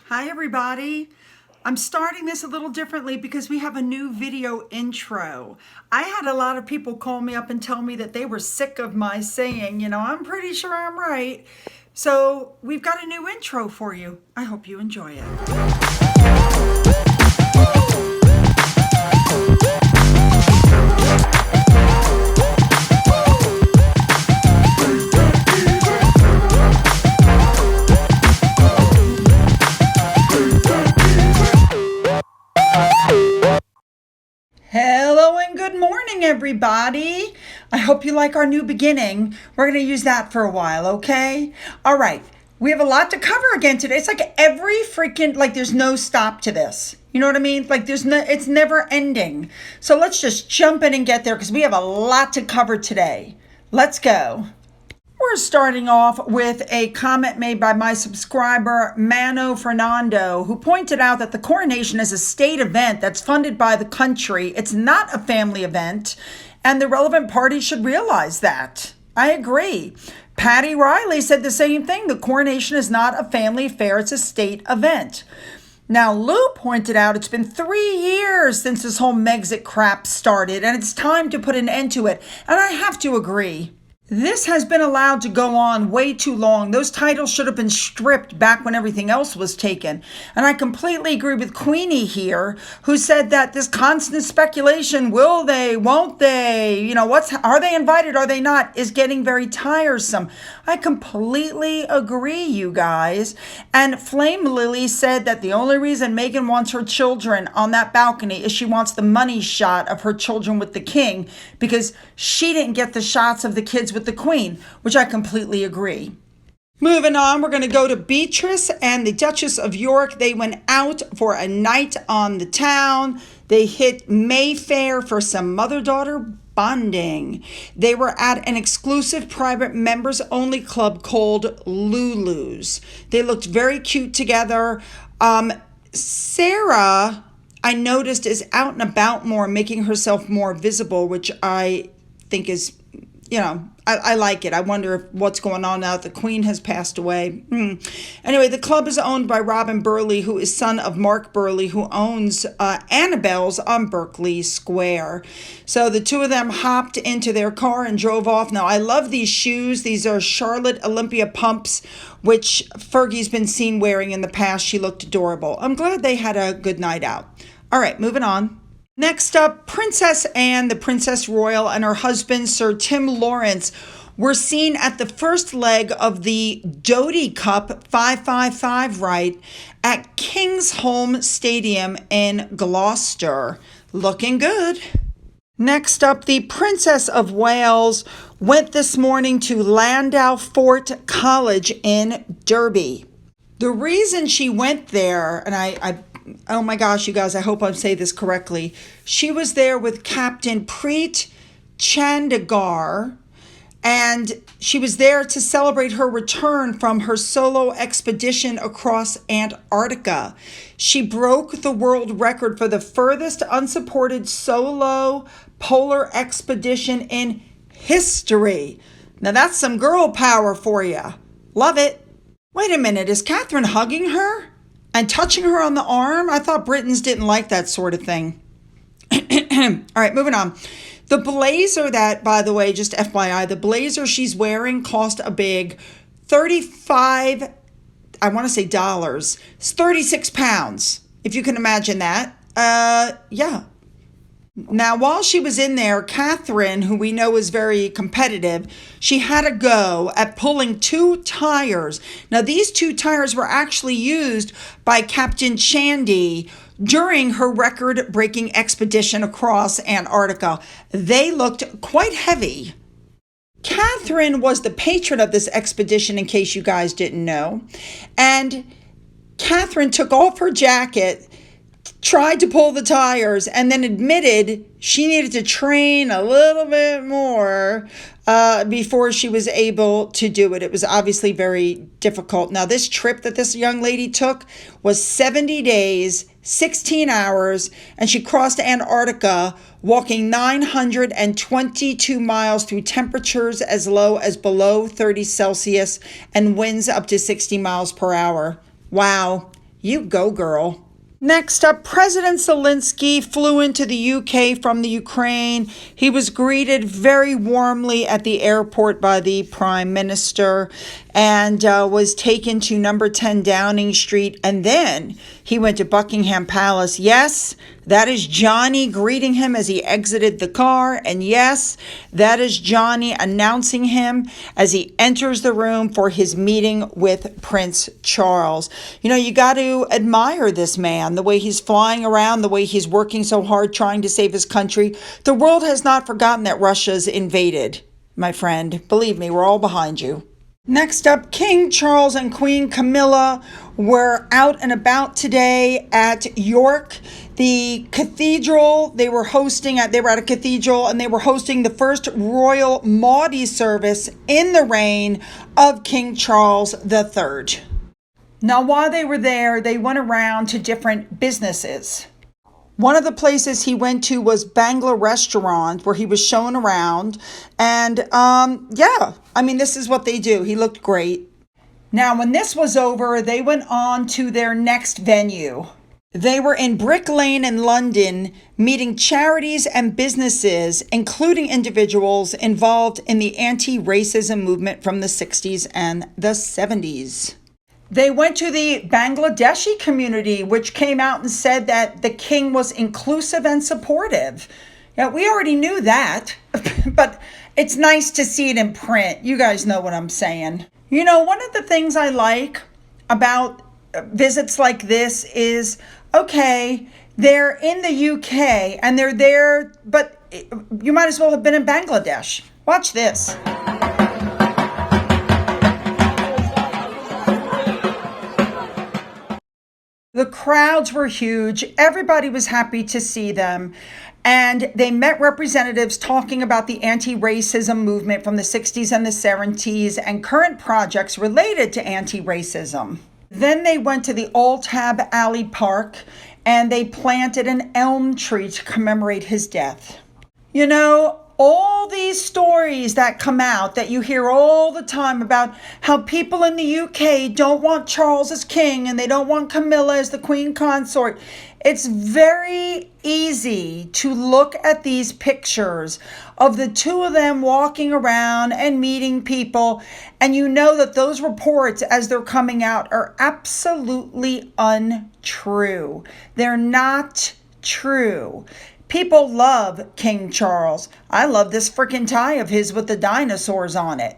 Hi everybody. I'm starting this a little differently because we have a new video intro. I had a lot of people call me up and tell me that they were sick of my saying, I'm pretty sure I'm right. So we've got a new intro for you. I hope you enjoy it. Hello and good morning, everybody. I hope you like our new beginning. We're going to use that for a while, okay? All right. We have a lot to cover again today. It's like every freaking, there's no stop to this. You know what I mean? It's never ending. So let's just jump in and get there because we have a lot to cover today. Let's go. We're starting off with a comment made by my subscriber, Mano Fernando, who pointed out that the coronation is a state event that's funded by the country. It's not a family event, and the relevant parties should realize that. I agree. Patty Riley said the same thing. The coronation is not a family affair, it's a state event. Now, Lou pointed out it's been 3 years since this whole Megxit crap started, and it's time to put an end to it. And I have to agree. This has been allowed to go on way too long. Those titles should have been stripped back when everything else was taken. And I completely agree with Queenie here, who said that this constant speculation, will they, won't they, are they invited, are they not, is getting very tiresome. I completely agree, you guys. And Flame Lily said that the only reason Meghan wants her children on that balcony is she wants the money shot of her children with the king because she didn't get the shots of the kids with the queen, which I completely agree. Moving on, we're going to go to Beatrice and the Duchess of York. They went out for a night on the town. They hit Mayfair for some mother-daughter bonding. They were at an exclusive private members-only club called Lulu's. They looked very cute together. Sarah, I noticed, is out and about more, making herself more visible, which I think is, I like it. I wonder what's going on now that the Queen has passed away. Anyway, the club is owned by Robin Burley, who is son of Mark Burley, who owns Annabelle's on Berkeley Square. So the two of them hopped into their car and drove off. Now, I love these shoes. These are Charlotte Olympia pumps, which Fergie's been seen wearing in the past. She looked adorable. I'm glad they had a good night out. All right, moving on. Next up, Princess Anne, the Princess Royal, and her husband, Sir Tim Lawrence, were seen at the first leg of the Doty Cup 555 right at Kingsholm Stadium in Gloucester. Looking good. Next up, the Princess of Wales went this morning to Landau Fort College in Derby. The reason she went there, and oh my gosh, you guys, I hope I'm saying this correctly. She was there with Captain Preet Chandigarh, and she was there to celebrate her return from her solo expedition across Antarctica. She broke the world record for the furthest unsupported solo polar expedition in history. Now that's some girl power for you. Love it. Wait a minute, is Catherine hugging her and touching her on the arm? I thought Britons didn't like that sort of thing. All right, moving on. The blazer that, by the way, just FYI, the blazer she's wearing cost a big $35, I want to say dollars. It's 36 pounds, if you can imagine that. Yeah. Now, while she was in there, Catherine, who we know is very competitive, she had a go at pulling 2 tires. Now, these 2 tires were actually used by Captain Chandy during her record-breaking expedition across Antarctica. They looked quite heavy. Catherine was the patron of this expedition, in case you guys didn't know. And Catherine took off her jacket, tried to pull the tires, and then admitted she needed to train a little bit more before she was able to do it. It was obviously very difficult. Now, this trip that this young lady took was 70 days, 16 hours, and she crossed Antarctica walking 922 miles through temperatures as low as below 30 Celsius and winds up to 60 miles per hour. Wow. You go, girl. Next up, President Zelensky flew into the UK from the Ukraine. He was greeted very warmly at the airport by the Prime Minister and was taken to number 10 Downing Street. And then he went to Buckingham Palace. Yes, that is Johnny greeting him as he exited the car. And yes, that is Johnny announcing him as he enters the room for his meeting with Prince Charles. You know, you got to admire this man, the way he's flying around, the way he's working so hard trying to save his country. The world has not forgotten that Russia's invaded, my friend. Believe me, we're all behind you. Next up, King Charles and Queen Camilla were out and about today at York, the cathedral. They were at a cathedral, and they were hosting the first royal Maundy service in the reign of King Charles III. Now, while they were there, they went around to different businesses. One of the places he went to was Bangla Restaurant, where he was shown around. And this is what they do. He looked great. Now, when this was over, they went on to their next venue. They were in Brick Lane in London, meeting charities and businesses, including individuals involved in the anti-racism movement from the 60s and the 70s. They went to the Bangladeshi community, which came out and said that the king was inclusive and supportive. Now, we already knew that, but it's nice to see it in print. You guys know what I'm saying. You know, one of the things I like about visits like this is, okay, they're in the UK and they're there, but you might as well have been in Bangladesh. Watch this. The crowds were huge. Everybody was happy to see them. And they met representatives talking about the anti-racism movement from the 60s and the 70s and current projects related to anti-racism. Then they went to the Old Tab Alley Park and they planted an elm tree to commemorate his death. You know, all these stories that come out that you hear all the time about how people in the UK don't want Charles as king and they don't want Camilla as the queen consort. It's very easy to look at these pictures of the two of them walking around and meeting people, and you know that those reports as they're coming out are absolutely untrue. They're not true. People love King Charles. I love this freaking tie of his with the dinosaurs on it.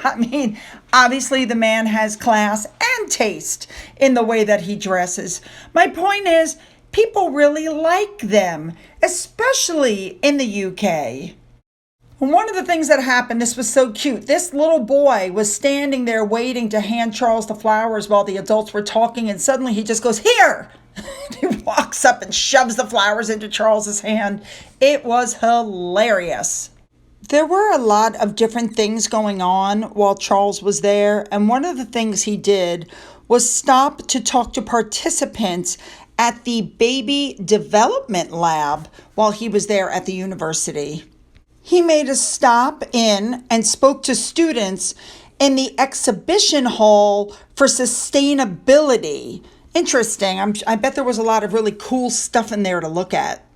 I mean, obviously the man has class and taste in the way that he dresses. My point is, people really like them, especially in the UK. One of the things that happened, this was so cute. This little boy was standing there waiting to hand Charles the flowers while the adults were talking, and suddenly he just goes, "Here!" He walks up and shoves the flowers into Charles's hand. It was hilarious. There were a lot of different things going on while Charles was there, and one of the things he did was stop to talk to participants at the baby development lab while he was there at the university. He made a stop in and spoke to students in the exhibition hall for sustainability. Interesting. I bet there was a lot of really cool stuff in there to look at.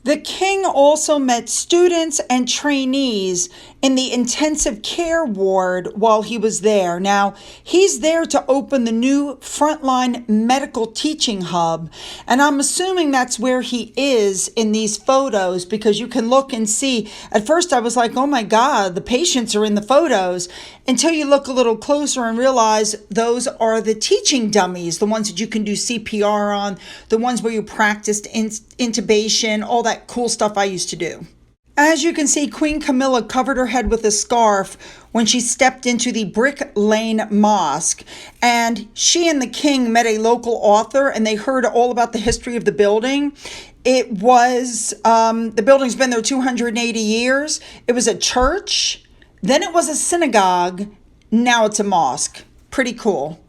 The king also met students and trainees in the intensive care ward while he was there. Now, he's there to open the new frontline medical teaching hub, and I'm assuming that's where he is in these photos because you can look and see. At first, I was like, oh my God, the patients are in the photos, until you look a little closer and realize those are the teaching dummies, the ones that you can do CPR on, the ones where you practiced intubation, all that cool stuff I used to do. As you can see, Queen Camilla covered her head with a scarf when she stepped into the Brick Lane Mosque, and she and the king met a local author and they heard all about the history of the building. It was, the building's been there 280 years. It was a church, then it was a synagogue, now it's a mosque. Pretty cool.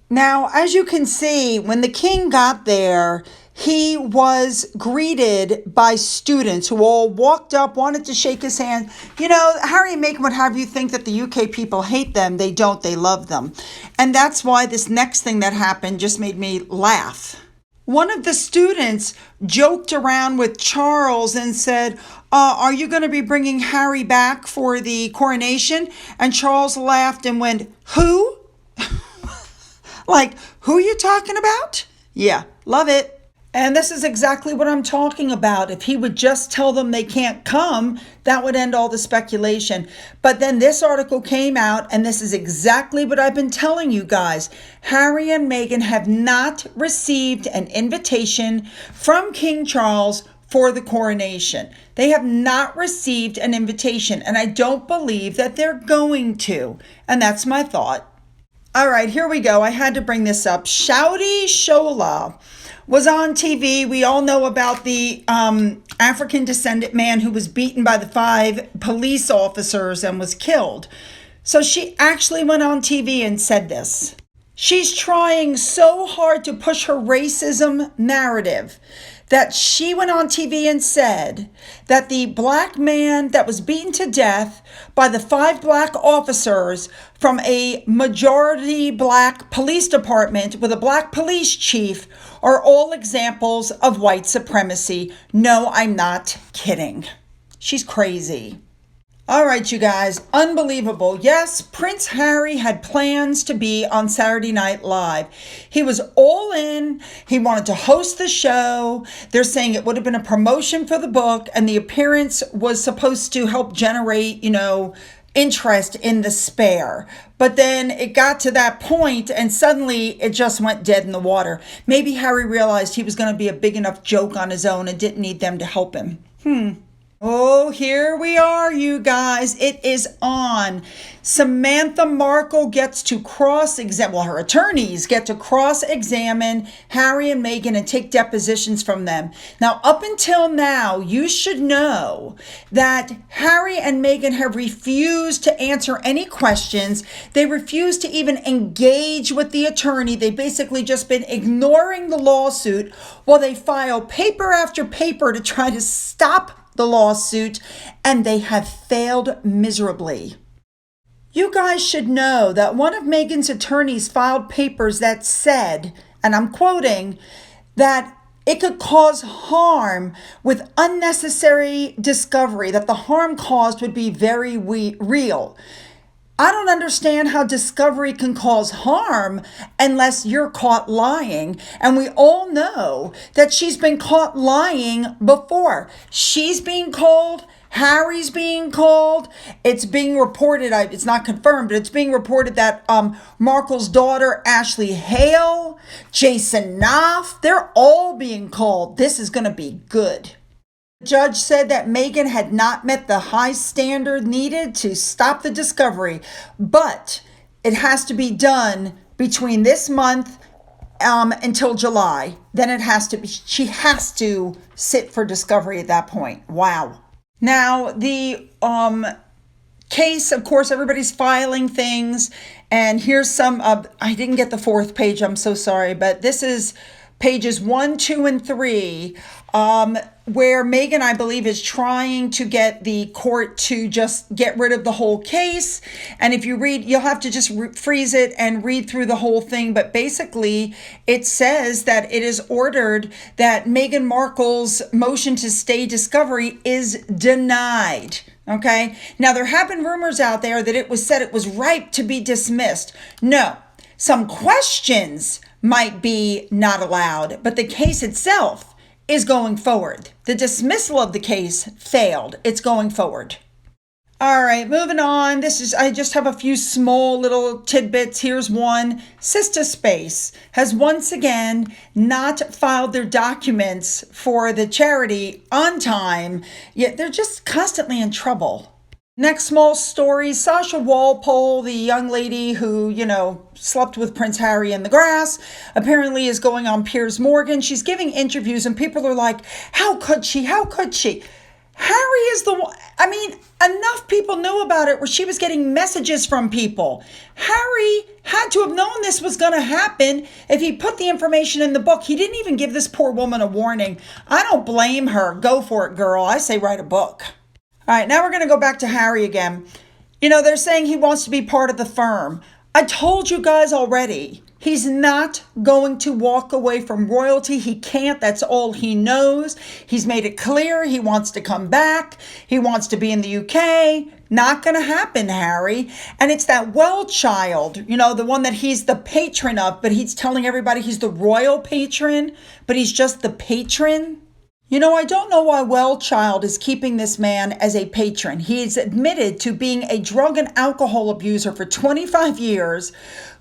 Now, as you can see, when the king got there, he was greeted by students who all walked up, wanted to shake his hand. You know, Harry and Meghan would have you think that the UK people hate them. They don't. They love them. And that's why this next thing that happened just made me laugh. One of the students joked around with Charles and said, are you going to be bringing Harry back for the coronation? And Charles laughed and went, who? Like, who are you talking about? Yeah, love it. And this is exactly what I'm talking about. If he would just tell them they can't come, that would end all the speculation. But then this article came out, and this is exactly what I've been telling you guys. Harry and Meghan have not received an invitation from King Charles for the coronation. They have not received an invitation, and I don't believe that they're going to. And that's my thought. All right, here we go. I had to bring this up. Shouty Shola was on TV. We all know about the African descendant man who was beaten by the 5 police officers and was killed. So she actually went on TV and said this. She's trying so hard to push her racism narrative that she went on TV and said that the black man that was beaten to death by the 5 black officers from a majority black police department with a black police chief are all examples of white supremacy. No, I'm not kidding. She's crazy. All right, you guys, unbelievable. Yes, Prince Harry had plans to be on Saturday Night Live. He was all in. He wanted to host the show. They're saying it would have been a promotion for the book, and the appearance was supposed to help generate, interest in The Spare. But then it got to that point, and suddenly it just went dead in the water. Maybe Harry realized he was going to be a big enough joke on his own and didn't need them to help him. Oh, here we are, you guys. It is on. Samantha Markle gets to her attorneys get to cross-examine Harry and Meghan and take depositions from them. Now, up until now, you should know that Harry and Meghan have refused to answer any questions. They refuse to even engage with the attorney. They've basically just been ignoring the lawsuit while they file paper after paper to try to stop the lawsuit, and they have failed miserably. You guys should know that one of Meghan's attorneys filed papers that said, and I'm quoting, that it could cause harm with unnecessary discovery, that the harm caused would be very real. I don't understand how discovery can cause harm unless you're caught lying. And we all know that she's been caught lying before. She's being called. Harry's being called. It's being reported, it's not confirmed, but it's being reported that Markle's daughter, Ashley Hale, Jason Knopf, they're all being called. This is going to be good. The judge said that Meghan had not met the high standard needed to stop the discovery, but it has to be done between this month until July. Then she has to sit for discovery at that point. Wow. Now, the case, of course, everybody's filing things, and here's some, I didn't get the 4th page, I'm so sorry, but this is pages 1, 2, and 3, where Meghan, I believe, is trying to get the court to just get rid of the whole case. And if you read, you'll have to just freeze it and read through the whole thing. But basically, it says that it is ordered that Meghan Markle's motion to stay discovery is denied. Okay. Now, there have been rumors out there that it was said it was ripe to be dismissed. No, some questions might be not allowed, but the case itself is going forward. The dismissal of the case failed. It's going forward. All right, moving on. I just have a few small little tidbits. Here's one. Sister Space has once again not filed their documents for the charity on time, yet they're just constantly in trouble. Next small story, Sasha Walpole, the young lady who, slept with Prince Harry in the grass, apparently is going on Piers Morgan. She's giving interviews and people are like, how could she? How could she? Harry is the one. I mean, enough people knew about it where she was getting messages from people. Harry had to have known this was going to happen if he put the information in the book. He didn't even give this poor woman a warning. I don't blame her. Go for it, girl. I say write a book. All right, now we're going to go back to Harry again. You know, they're saying he wants to be part of the firm. I told you guys already. He's not going to walk away from royalty. He can't. That's all he knows. He's made it clear he wants to come back. He wants to be in the UK. Not going to happen, Harry. And it's that well child, you know, the one that he's the patron of, but he's telling everybody he's the royal patron, but he's just the patron. You know, I don't know why Wellchild is keeping this man as a patron. He is admitted to being a drug and alcohol abuser for 25 years,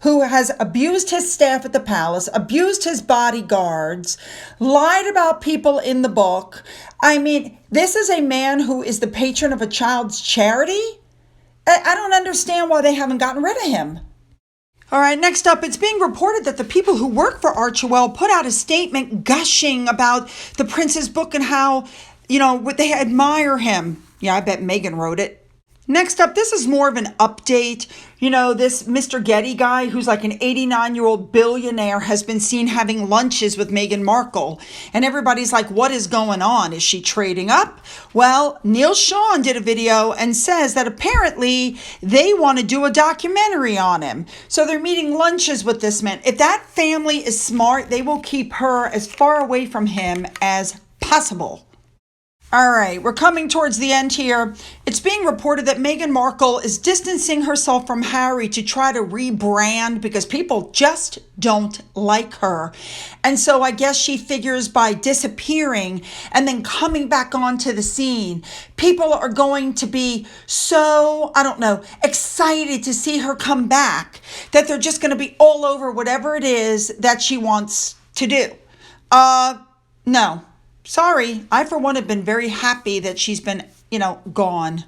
who has abused his staff at the palace, abused his bodyguards, lied about people in the book. I mean, this is a man who is the patron of a child's charity? I don't understand why they haven't gotten rid of him. All right, next up, it's being reported that the people who work for Archewell put out a statement gushing about the prince's book and how, you know, they admire him. Yeah, I bet Meghan wrote it. Next up, this is more of an update. You know, this Mr. Getty guy, who's like an 89-year-old billionaire, has been seen having lunches with Meghan Markle. And everybody's like, what is going on? Is she trading up? Well, Neil Sean did a video and says that apparently they want to do a documentary on him. So they're meeting lunches with this man. If that family is smart, they will keep her as far away from him as possible. All right, we're coming towards the end here. It's being reported that Meghan Markle is distancing herself from Harry to try to rebrand because people just don't like her. And so I guess she figures by disappearing and then coming back onto the scene, people are going to be so, I don't know, excited to see her come back that they're just going to be all over whatever it is that she wants to do. No. Sorry, I for one have been very happy that she's been, gone.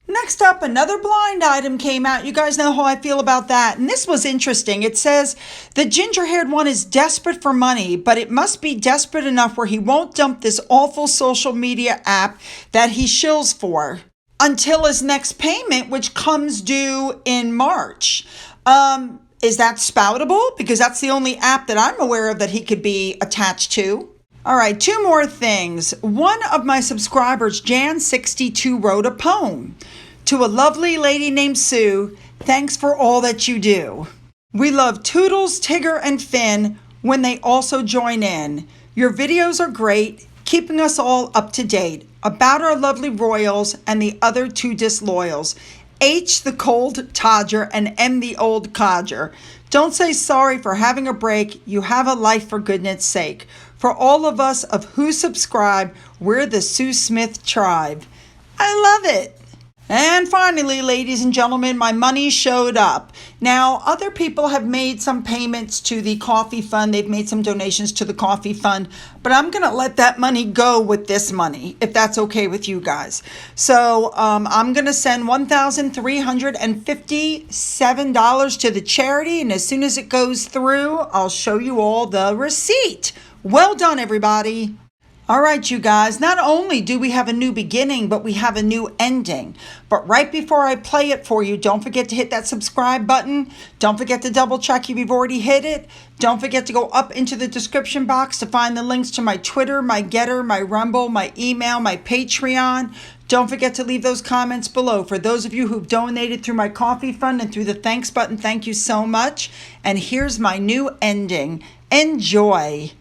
Next up, another blind item came out. You guys know how I feel about that. And this was interesting. It says the ginger-haired one is desperate for money, but it must be desperate enough where he won't dump this awful social media app that he shills for until his next payment, which comes due in March. Is that spoutable? Because that's the only app that I'm aware of that he could be attached to. All right, two more things. One of my subscribers, Jan62, wrote a poem. To a lovely lady named Sue, thanks for all that you do. We love Toodles, Tigger, and Finn when they also join in. Your videos are great, keeping us all up to date about our lovely royals and the other two disloyals. H the cold todger and M the old codger. Don't say sorry for having a break. You have a life for goodness sake. For all of us of who subscribe, we're the Sue Smith tribe. I love it. And finally, ladies and gentlemen, my money showed up. Now, other people have made some payments to the coffee fund. They've made some donations to the coffee fund. But I'm going to let that money go with this money, if that's okay with you guys. So I'm going to send $1,357 to the charity. And as soon as it goes through, I'll show you all the receipt. Well done, everybody. All right, you guys, not only do we have a new beginning, but we have a new ending. But right before I play it for you, don't forget to hit that subscribe button. Don't forget to double check if you've already hit it. Don't forget to go up into the description box to find the links to my Twitter, my Getter, my Rumble, my email, my Patreon. Don't forget to leave those comments below. For those of you who've donated through my coffee fund and through the thanks button, thank you so much. And here's my new ending. Enjoy.